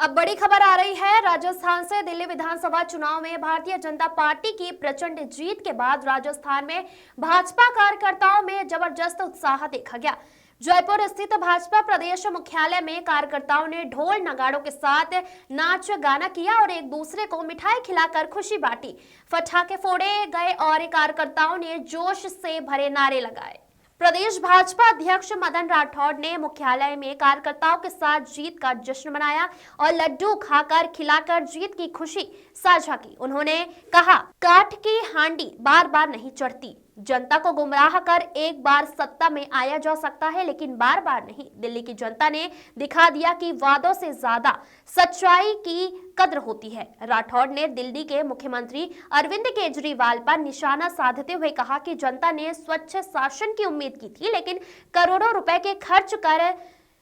अब बड़ी खबर आ रही है राजस्थान से। दिल्ली विधानसभा चुनाव में भारतीय जनता पार्टी की प्रचंड जीत के बाद राजस्थान में भाजपा कार्यकर्ताओं में जबरदस्त उत्साह देखा गया। जयपुर स्थित भाजपा प्रदेश मुख्यालय में कार्यकर्ताओं ने ढोल नगाड़ों के साथ नाच गाना किया और एक दूसरे को मिठाई खिलाकर खुशी बांटी। पटाखे फोड़े गए और कार्यकर्ताओं ने जोश से भरे नारे लगाए। प्रदेश भाजपा अध्यक्ष मदन राठौड़ ने मुख्यालय में कार्यकर्ताओं के साथ जीत का जश्न मनाया और लड्डू खाकर खिलाकर जीत की खुशी साझा की। उन्होंने कहा, काठ की हांडी बार बार नहीं चढ़ती। जनता को गुमराह कर एक बार सत्ता में आया जा सकता है, लेकिन बार बार नहीं। दिल्ली की जनता ने दिखा दिया कि वादों से ज्यादा सच्चाई की कद्र होती है। राठौड़ ने दिल्ली के मुख्यमंत्री अरविंद केजरीवाल पर निशाना साधते हुए कहा कि जनता ने स्वच्छ शासन की उम्मीद की थी, लेकिन करोड़ों रुपए के खर्च कर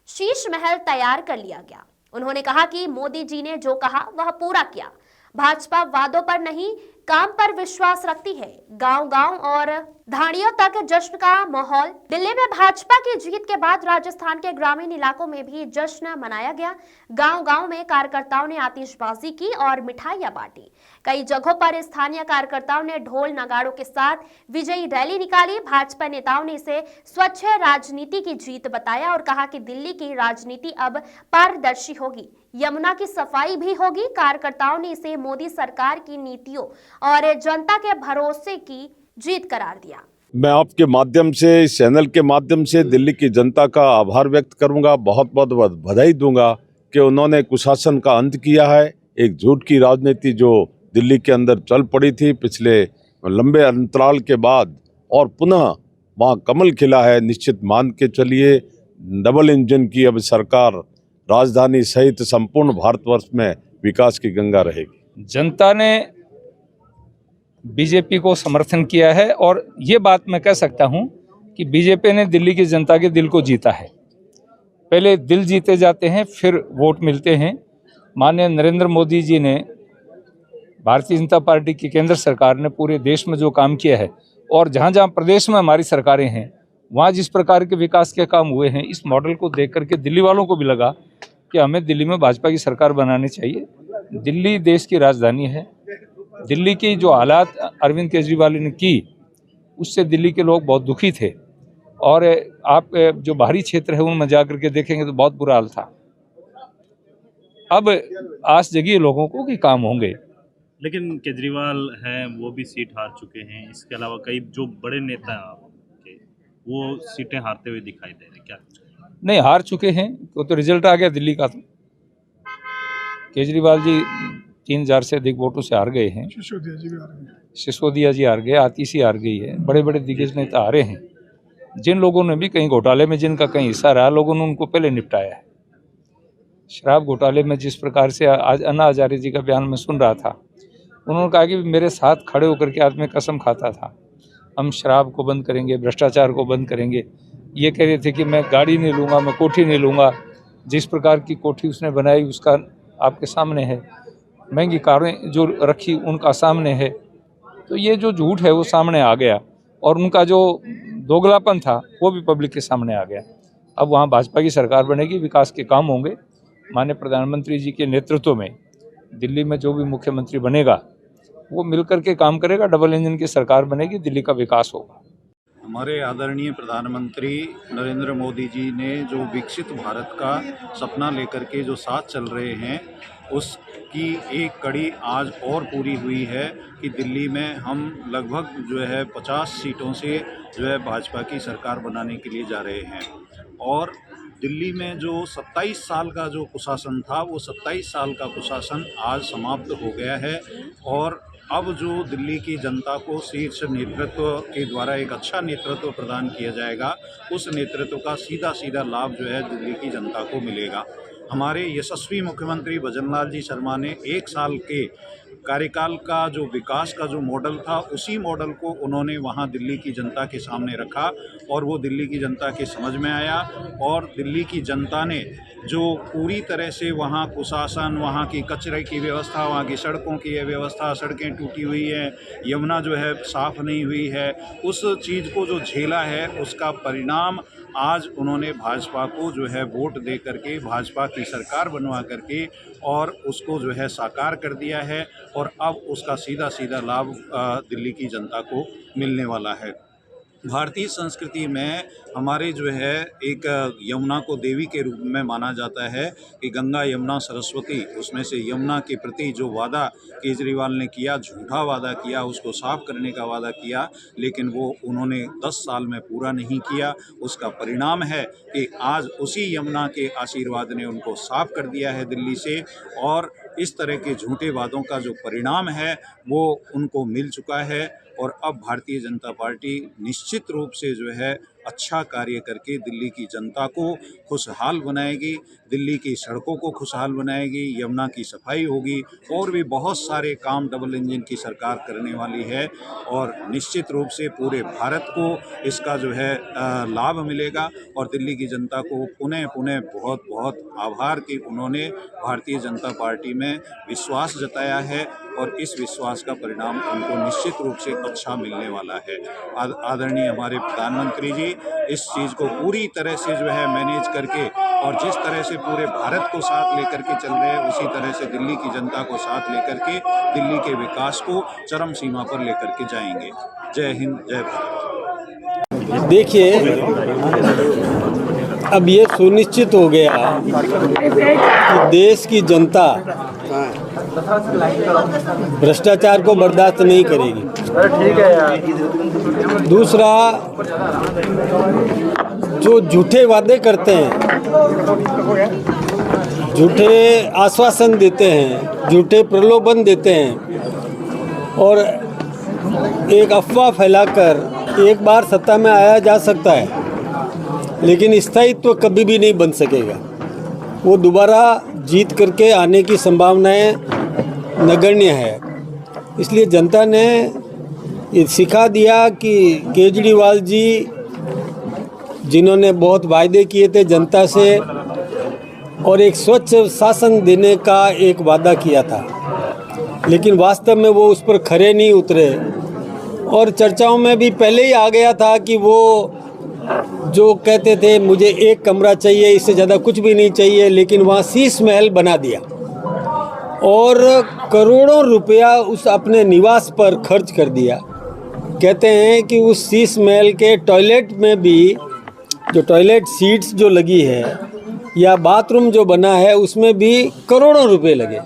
शीश महल तैयार कर लिया गया। उन्होंने कहा कि मोदी जी ने जो कहा वह पूरा किया। भाजपा वादों पर नहीं, काम पर विश्वास रखती है। गांव-गांव और धाड़ियों तक जश्न का माहौल। दिल्ली में भाजपा की जीत के बाद राजस्थान के ग्रामीण इलाकों में भी जश्न मनाया गया। गांव-गांव में कार्यकर्ताओं ने आतिशबाजी की और मिठाइयां बांटी। कई जगहों पर स्थानीय कार्यकर्ताओं ने ढोल नगाड़ों के साथ विजयी रैली निकाली। भाजपा नेताओं ने इसे स्वच्छ राजनीति की जीत बताया और कहा कि दिल्ली की राजनीति अब पारदर्शी होगी, यमुना की सफाई भी होगी। कार्यकर्ताओं ने इसे मोदी सरकार की नीतियों और जनता के भरोसे की जीत करार दिया। मैं आपके माध्यम से, इस चैनल के माध्यम से दिल्ली की जनता का आभार व्यक्त करूंगा। बहुत बहुत बधाई दूंगा कि उन्होंने कुशासन का अंत किया है। एक झूठ की राजनीति जो दिल्ली के अंदर चल पड़ी थी पिछले लंबे अंतराल के बाद, और पुनः वहाँ कमल खिला है। निश्चित मान के चलिए, डबल इंजन की अब सरकार राजधानी सहित संपूर्ण भारतवर्ष में विकास की गंगा रहेगी। जनता ने बीजेपी को समर्थन किया है और ये बात मैं कह सकता हूं कि बीजेपी ने दिल्ली की जनता के दिल को जीता है। पहले दिल जीते जाते हैं, फिर वोट मिलते हैं। माननीय नरेंद्र मोदी जी ने, भारतीय जनता पार्टी की केंद्र सरकार ने पूरे देश में जो काम किया है और जहां जहां प्रदेश में हमारी सरकारें हैं वहां जिस प्रकार के विकास के काम हुए हैं, इस मॉडल को देख करके दिल्ली वालों को भी लगा कि हमें दिल्ली में भाजपा की सरकार बनानी चाहिए। दिल्ली देश की राजधानी है। दिल्ली की जो हालात अरविंद केजरीवाल ने की, उससे दिल्ली के लोग बहुत दुखी थे और आप जो बाहरी क्षेत्र है उनमें जाकर के देखेंगे तो बहुत बुरा हाल था। अब आस जगी लोगों को कि काम होंगे। लेकिन केजरीवाल हैं, वो भी सीट हार चुके हैं। इसके अलावा कई जो बड़े नेता हैं आपके, वो सीटें हारते हुए दिखाई दे रहे हैं। क्या नहीं, हार चुके हैं, वो तो रिजल्ट आ गया दिल्ली का। तो केजरीवाल जी 3000 से अधिक वोटों से हार गए हैं। सिसोदिया जी हार गए, आतिशी हार गई है, बड़े बड़े दिग्गज नेता हारे हैं। जिन लोगों ने भी कहीं घोटाले में जिनका कहीं हिस्सा रहा, लोगों ने उनको पहले निपटाया है। शराब घोटाले में जिस प्रकार से आज अन्ना हजारे जी का बयान में सुन रहा था, उन्होंने कहा कि मेरे साथ खड़े होकर के आदमी कसम खाता था, हम शराब को बंद करेंगे, भ्रष्टाचार को बंद करेंगे। ये कह रहे थे कि मैं गाड़ी नहीं लूँगा, मैं कोठी नहीं लूँगा। जिस प्रकार की कोठी उसने बनाई उसका आपके सामने है, महंगी कारें जो रखी उनका सामने है। तो ये जो झूठ है वो सामने आ गया और उनका जो दोगलापन था वो भी पब्लिक के सामने आ गया। अब वहाँ भाजपा की सरकार बनेगी, विकास के काम होंगे। माननीय प्रधानमंत्री जी के नेतृत्व में दिल्ली में जो भी मुख्यमंत्री बनेगा वो मिलकर के काम करेगा, डबल इंजन की सरकार बनेगी, दिल्ली का विकास होगा। हमारे आदरणीय प्रधानमंत्री नरेंद्र मोदी जी ने जो विकसित भारत का सपना लेकर के जो साथ चल रहे हैं, उसकी एक कड़ी आज और पूरी हुई है कि दिल्ली में हम लगभग जो है 50 सीटों से जो है भाजपा की सरकार बनाने के लिए जा रहे हैं। और दिल्ली में जो 27 साल का जो कुशासन था, वो 27 साल का कुशासन आज समाप्त हो गया है और अब जो दिल्ली की जनता को शीर्ष नेतृत्व के द्वारा एक अच्छा नेतृत्व प्रदान किया जाएगा, उस नेतृत्व का सीधा सीधा लाभ जो है दिल्ली की जनता को मिलेगा। हमारे यशस्वी मुख्यमंत्री भजनलाल जी शर्मा ने 1 साल के कार्यकाल का जो विकास का जो मॉडल था, उसी मॉडल को उन्होंने वहाँ दिल्ली की जनता के सामने रखा और वो दिल्ली की जनता के समझ में आया और दिल्ली की जनता ने जो पूरी तरह से वहाँ कुशासन, वहाँ की कचरे की व्यवस्था, वहाँ की सड़कों की व्यवस्था, सड़कें टूटी हुई हैं, यमुना जो है साफ़ नहीं हुई है, उस चीज़ को जो झेला है उसका परिणाम आज उन्होंने भाजपा को जो है वोट दे करके भाजपा की सरकार बनवा करके और उसको जो है साकार कर दिया है और अब उसका सीधा सीधा लाभ दिल्ली की जनता को मिलने वाला है। भारतीय संस्कृति में हमारे जो है एक यमुना को देवी के रूप में माना जाता है कि गंगा यमुना सरस्वती, उसमें से यमुना के प्रति जो वादा केजरीवाल ने किया, झूठा वादा किया, उसको साफ करने का वादा किया, लेकिन वो उन्होंने 10 साल में पूरा नहीं किया। उसका परिणाम है कि आज उसी यमुना के आशीर्वाद ने उनको साफ कर दिया है दिल्ली से, और इस तरह के झूठे वादों का जो परिणाम है वो उनको मिल चुका है। और अब भारतीय जनता पार्टी निश्चित रूप से जो है अच्छा कार्य करके दिल्ली की जनता को खुशहाल बनाएगी, दिल्ली की सड़कों को खुशहाल बनाएगी, यमुना की सफाई होगी और भी बहुत सारे काम डबल इंजन की सरकार करने वाली है। और निश्चित रूप से पूरे भारत को इसका जो है लाभ मिलेगा। और दिल्ली की जनता को पुनः पुनः बहुत बहुत आभार कि उन्होंने भारतीय जनता पार्टी में विश्वास जताया है और इस विश्वास का परिणाम उनको निश्चित रूप से अच्छा मिलने वाला है। आदरणीय हमारे प्रधानमंत्री जी इस चीज़ को पूरी तरह से जो है मैनेज करके और जिस तरह से पूरे भारत को साथ लेकर के चल रहे हैं, उसी तरह से दिल्ली की जनता को साथ लेकर के दिल्ली के विकास को चरम सीमा पर लेकर के जाएंगे। जय हिंद, जय भारत। देखिए, अब ये सुनिश्चित हो गया कि देश की जनता भ्रष्टाचार को बर्दाश्त नहीं करेगी। दूसरा, जो झूठे वादे करते हैं, झूठे आश्वासन देते हैं, झूठे प्रलोभन देते हैं और एक अफवाह फैलाकर एक बार सत्ता में आया जा सकता है, लेकिन स्थायित्व कभी भी नहीं बन सकेगा। वो दोबारा जीत करके आने की संभावनाएं नगण्य है। इसलिए जनता ने ये सिखा दिया कि केजरीवाल जी, जिन्होंने बहुत वायदे किए थे जनता से और एक स्वच्छ शासन देने का एक वादा किया था, लेकिन वास्तव में वो उस पर खरे नहीं उतरे। और चर्चाओं में भी पहले ही आ गया था कि वो जो कहते थे मुझे एक कमरा चाहिए, इससे ज़्यादा कुछ भी नहीं चाहिए, लेकिन वहाँ शीश महल बना दिया और करोड़ों रुपया उस अपने निवास पर खर्च कर दिया। कहते हैं कि उस शीश महल के टॉयलेट में भी जो टॉयलेट सीट्स जो लगी है या बाथरूम जो बना है उसमें भी करोड़ों रुपए लगे।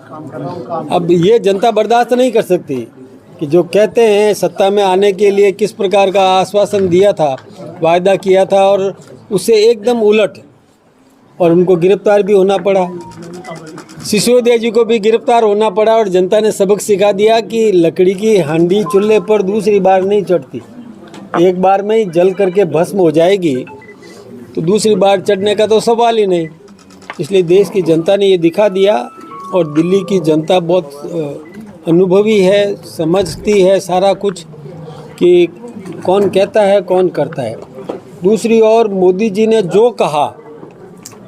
अब ये जनता बर्दाश्त नहीं कर सकती कि जो कहते हैं सत्ता में आने के लिए किस प्रकार का आश्वासन दिया था, वायदा किया था और उससे एकदम उलट, और उनको गिरफ्तार भी होना पड़ा। सिसोदिया जी को भी गिरफ्तार होना पड़ा और जनता ने सबक सिखा दिया कि लकड़ी की हांडी चूल्हे पर दूसरी बार नहीं चढ़ती, एक बार में ही जल करके भस्म हो जाएगी, तो दूसरी बार चढ़ने का तो सवाल ही नहीं। इसलिए देश की जनता ने ये दिखा दिया और दिल्ली की जनता बहुत अनुभवी है, समझती है सारा कुछ कि कौन कहता है कौन करता है। दूसरी ओर मोदी जी ने जो कहा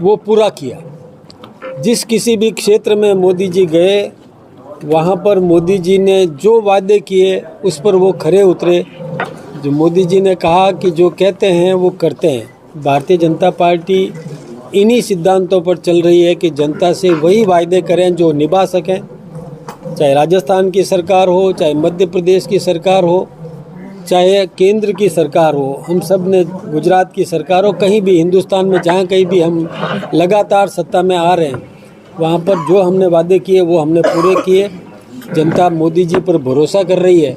वो पूरा किया। जिस किसी भी क्षेत्र में मोदी जी गए वहाँ पर मोदी जी ने जो वादे किए उस पर वो खरे उतरे। जो मोदी जी ने कहा कि जो कहते हैं वो करते हैं। भारतीय जनता पार्टी इन्हीं सिद्धांतों पर चल रही है कि जनता से वही वायदे करें जो निभा सकें, चाहे राजस्थान की सरकार हो, चाहे मध्य प्रदेश की सरकार हो, चाहे केंद्र की सरकार हो, हम सब ने गुजरात की सरकार हो, कहीं भी हिंदुस्तान में जहाँ कहीं भी हम लगातार सत्ता में आ रहे हैं, वहाँ पर जो हमने वादे किए वो हमने पूरे किए। जनता मोदी जी पर भरोसा कर रही है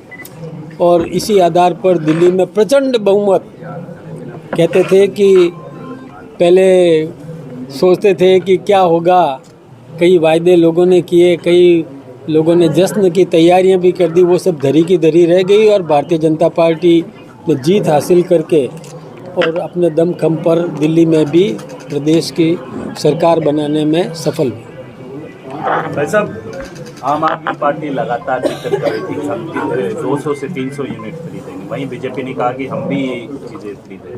और इसी आधार पर दिल्ली में प्रचंड बहुमत। कहते थे कि पहले सोचते थे कि क्या होगा, कई वायदे लोगों ने किए, कई लोगों ने जश्न की तैयारियां भी कर दी, वो सब धरी की धरी रह गई और भारतीय जनता पार्टी ने जीत हासिल करके और अपने दमखम पर दिल्ली में भी प्रदेश की सरकार बनाने में सफल हुई। भाई साहब, आम आदमी पार्टी लगातार जिक्र कर रही थी हम 200 से 300 यूनिट खरीदेंगे, वहीं बीजेपी ने कहा कि हम भी चीज़ें खरीदेंगे,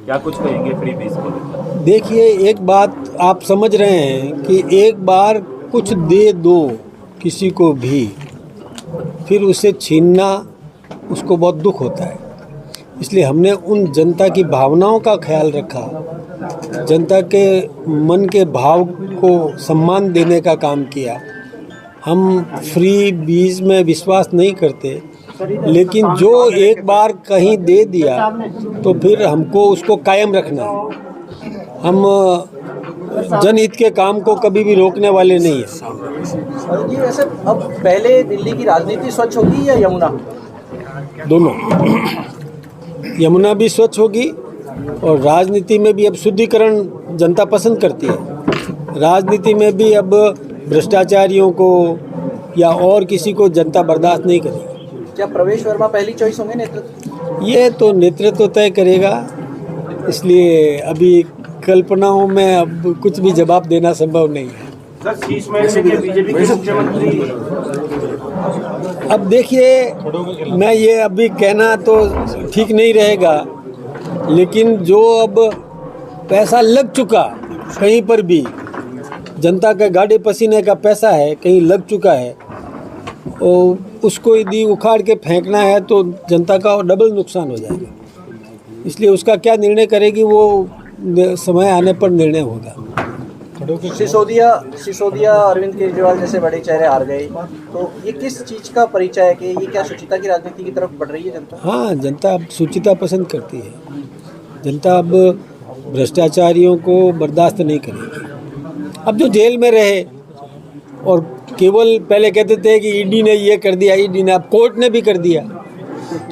क्या कुछ कहेंगे फ्री बीज को लेकर? देखिए, एक बात आप समझ रहे हैं कि एक बार कुछ दे दो किसी को भी, फिर उसे छीनना उसको बहुत दुख होता है। इसलिए हमने उन जनता की भावनाओं का ख्याल रखा, जनता के मन के भाव को सम्मान देने का काम किया। हम फ्री बीज में विश्वास नहीं करते, लेकिन जो एक बार कहीं दे दिया तो फिर हमको उसको कायम रखना है। हम जनहित के काम को कभी भी रोकने वाले नहीं हैं। और ये वैसे अब पहले दिल्ली की राजनीति स्वच्छ होगी या यमुना? दोनों, यमुना भी स्वच्छ होगी और राजनीति में भी अब शुद्धिकरण जनता पसंद करती है। राजनीति में भी अब भ्रष्टाचारियों को या और किसी को जनता बर्दाश्त नहीं करेगी। क्या प्रवेश वर्मा पहली चॉइस होंगे नेतृत्व? ये तो नेतृत्व तय करेगा, इसलिए अभी कल्पनाओं में अब कुछ भी जवाब देना संभव नहीं है। सर, 30 महीने के बीजेपी के मुख्यमंत्री, अब देखिए, मैं ये अभी कहना तो ठीक नहीं रहेगा, लेकिन जो अब पैसा लग चुका कहीं पर भी, जनता का गाड़े पसीने का पैसा है, कहीं लग चुका है, और उसको यदि उखाड़ के फेंकना है तो जनता का डबल नुकसान हो जाएगा। इसलिए उसका क्या निर्णय करेगी वो समय आने पर निर्णय होगा। सिसोदिया अरविंद केजरीवाल जैसे बड़े चेहरे हार गए, तो ये किस चीज़ का परिचय है कि ये क्या शुचिता की राजनीति की तरफ बढ़ रही है जनता? हाँ, जनता अब शुचिता पसंद करती है। जनता अब भ्रष्टाचारियों को बर्दाश्त नहीं करेगी। अब जो जेल में रहे और केवल पहले कहते थे कि ईडी ने ये कर दिया, ईडी ने, अब कोर्ट ने भी कर दिया।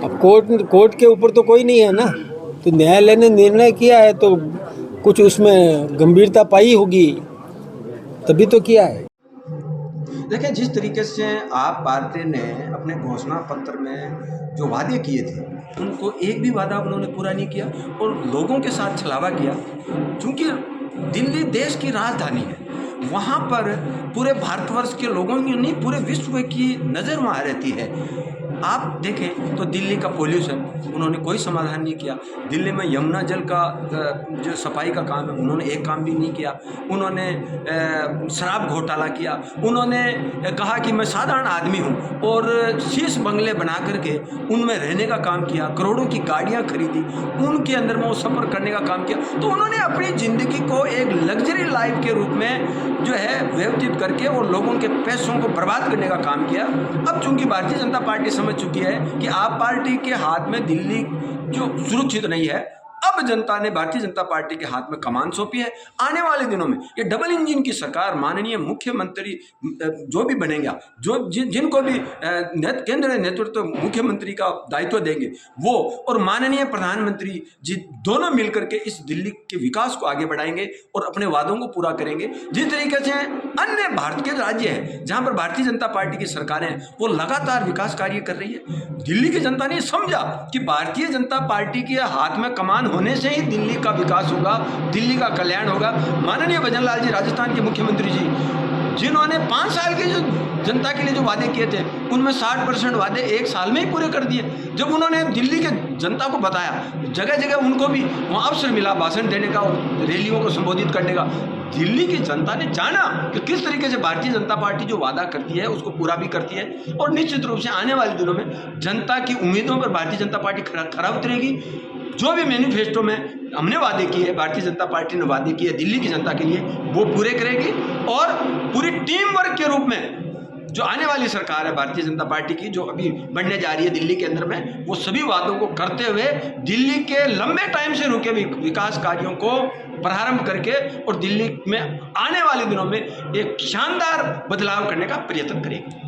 अब कोर्ट के ऊपर तो कोई नहीं है ना, तो न्यायालय ने निर्णय किया है तो कुछ उसमें गंभीरता पाई होगी, तभी तो किया है। देखिए, जिस तरीके से आप पार्टी ने अपने घोषणा पत्र में जो वादे किए थे, उनको एक भी वादा उन्होंने पूरा नहीं किया और लोगों के साथ छलावा किया। क्योंकि दिल्ली देश की राजधानी है, वहाँ पर पूरे भारतवर्ष के लोगों की नहीं, पूरे विश्व की नज़र वहाँ रहती है। आप देखें तो दिल्ली का पोल्यूशन उन्होंने कोई समाधान नहीं किया। दिल्ली में यमुना जल का जो सफाई का काम है, उन्होंने एक काम भी नहीं किया। उन्होंने शराब घोटाला किया। उन्होंने कहा कि मैं साधारण आदमी हूँ और शीश बंगले बना करके उनमें रहने का काम किया। करोड़ों की गाड़ियाँ खरीदी, उनके अंदर में वो सफ़र करने का काम किया। तो उन्होंने अपनी ज़िंदगी को एक लग्जरी लाइफ के रूप में जो है व्यतीत करके और लोगों के पैसों को बर्बाद करने का काम किया। अब चूंकि भारतीय जनता पार्टी समझ चुकी है कि आप पार्टी के हाथ में दिल्ली जो सुरक्षित नहीं है, अब जनता ने भारतीय जनता पार्टी के हाथ में कमान सौंपी है। आने वाले दिनों में ये डबल इंजन की सरकार, माननीय मुख्यमंत्री जो भी बनेगा, जो जिनको भी केंद्र नेतृत्व मुख्यमंत्री का दायित्व देंगे वो, और माननीय प्रधानमंत्री जी दोनों मिलकर के इस दिल्ली के विकास को आगे बढ़ाएंगे और अपने वादों को पूरा करेंगे। जिस तरीके से अन्य भारत के राज्य हैं जहाँ पर भारतीय जनता पार्टी की सरकारें हैं, वो लगातार विकास कार्य कर रही है। दिल्ली की जनता ने समझा कि भारतीय जनता पार्टी के हाथ में कमान होने से ही दिल्ली का विकास होगा, दिल्ली का कल्याण होगा। माननीय भजन लाल जी, राजस्थान के मुख्यमंत्री जी, जिन्होंने 5 साल के जो जनता के लिए जो वादे किए थे, उनमें 60% वादे 1 साल में ही पूरे कर दिए। जब उन्होंने दिल्ली के जनता को बताया, जगह जगह उनको भी वहाँ अवसर मिला भाषण देने का और रैलियों को संबोधित करने का। दिल्ली की जनता ने जाना कि किस तरीके से भारतीय जनता पार्टी जो वादा करती है उसको पूरा भी करती है, और निश्चित रूप से आने वाले दिनों में जनता की उम्मीदों पर भारतीय जनता पार्टी खरा उतरेगी। जो भी मैनिफेस्टो में हमने वादे किए, भारतीय जनता पार्टी ने वादे किए दिल्ली की जनता के लिए, वो पूरे करेगी। और पूरी टीम वर्क के रूप में जो आने वाली सरकार है भारतीय जनता पार्टी की, जो अभी बनने जा रही है दिल्ली के अंदर में, वो सभी वादों को करते हुए दिल्ली के लंबे टाइम से रुके विकास कार्यों को प्रारंभ करके और दिल्ली में आने वाले दिनों में एक शानदार बदलाव करने का प्रयत्न करेगी।